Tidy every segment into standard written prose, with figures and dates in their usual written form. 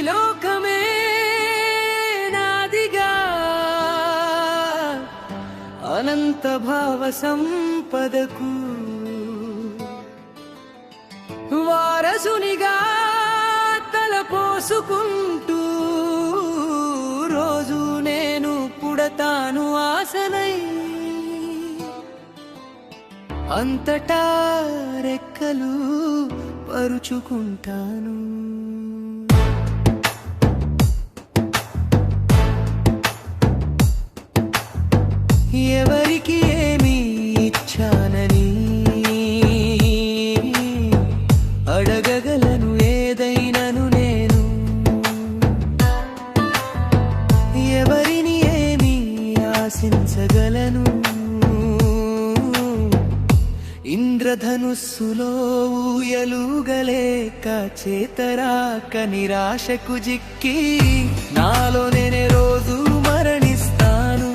లోకమే నాదిగా అనంత భావ సంపదకు వారసునిగా తలపోసుకుంటూ రోజు నేను పుడతాను ఆశనై అంతటా రెక్కలు పరుచుకుంటాను. ఎవరికి ఏమి ఇచ్చానని అడగగలను ఏదైనను నేను, ఎవరిని ఏమి ఆశించగలను. ఇంద్రధనుస్సులో ఊయలుగలేక చేతరాక నిరాశకు జిక్కి నాలో నేనే రోజు మరణిస్తాను.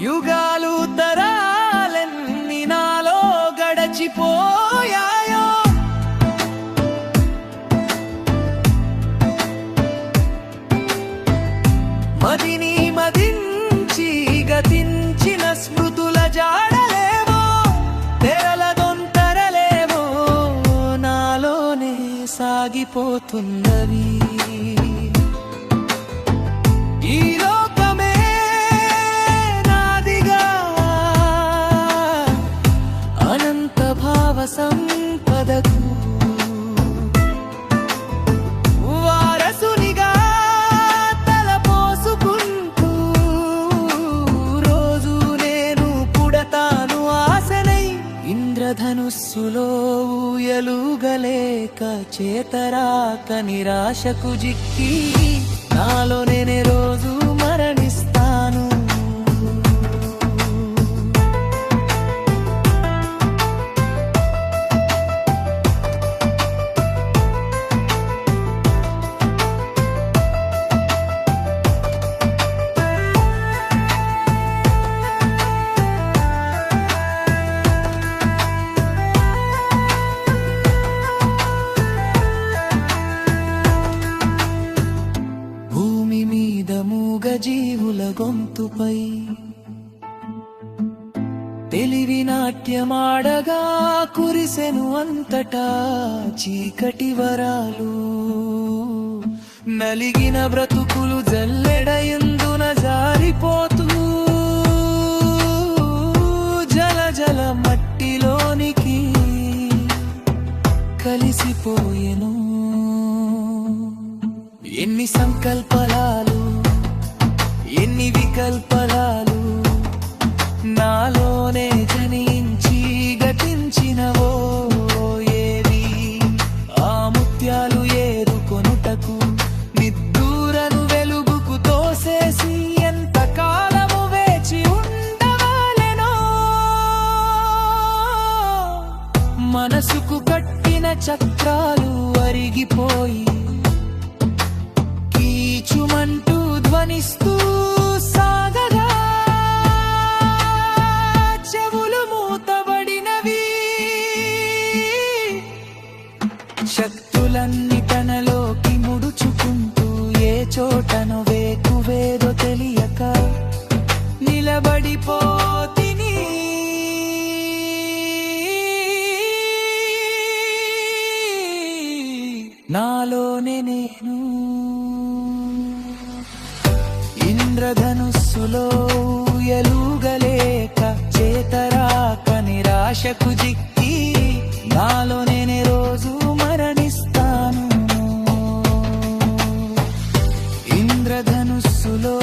యుగాలు తరాలెన్ని నాలో గడచిపోయాయో, మదిని మదించి గతించిన స్మృతుల జాడలేవో, తెరల దొంతరలేవో నాలోనే సాగిపోతున్నవి. ఈ లోకమే నాదిగా అనంత భావ సంపదకు వారసునిగా తలపోసుకుంటూ రోజు నేను పుడతాను ఆశనై. ఇంద్రధనుస్సులో ఊయలుగలేక చేతరాక నిరాశకు జిక్కి నాలో నేనే రోజు మరణిస్తాను. భూమి మీద మూగజీవుల గొంతుపై తెలివి నాట్యమాడగా కురిసెను అంతటా చీకటి వరాలు. నలిగిన బ్రతుకులు జల్లెడయందున జారిపోతూ జల జల మట్టిలోనికి కలిసిపోయెను. ఎన్ని సంకల్పలాలు ఎన్ని వికల్పలాలు నాలోనే జనించి గతించినవో ఏవి. ఆ ముత్యాలు ఏరుకొనుటకు నిద్దూరను వెలుగుకు తోసేసి ఎంత కాలము వేచి ఉండవాలెనో. మనసుకు కట్టిన చక్రాలు అరిగిపోయి కీచుమంటూ ధ్వనిస్తూ సాగగా చెవులు మూతబడినవి. శక్తులన్నీ తనలోకి ముడుచుకుంటూ ఏ చోటను వేకువేదో తెలియక నిలబడిపోతిని. నాలోనే నేను ఇంద్రధనుస్సులో ఊయలుగలేక చేతరాక నిరాశకు జిక్కి నాలో నేనే రోజు మరణిస్తాను. ఇంద్రధనుస్సులో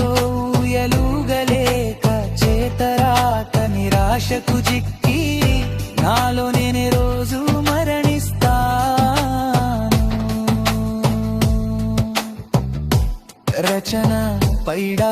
ఊయలుగలేక చేతరాక నిరాశకు జిక్కి నాలో నేనే రోజు మరణిస్తాను. రచన పైడా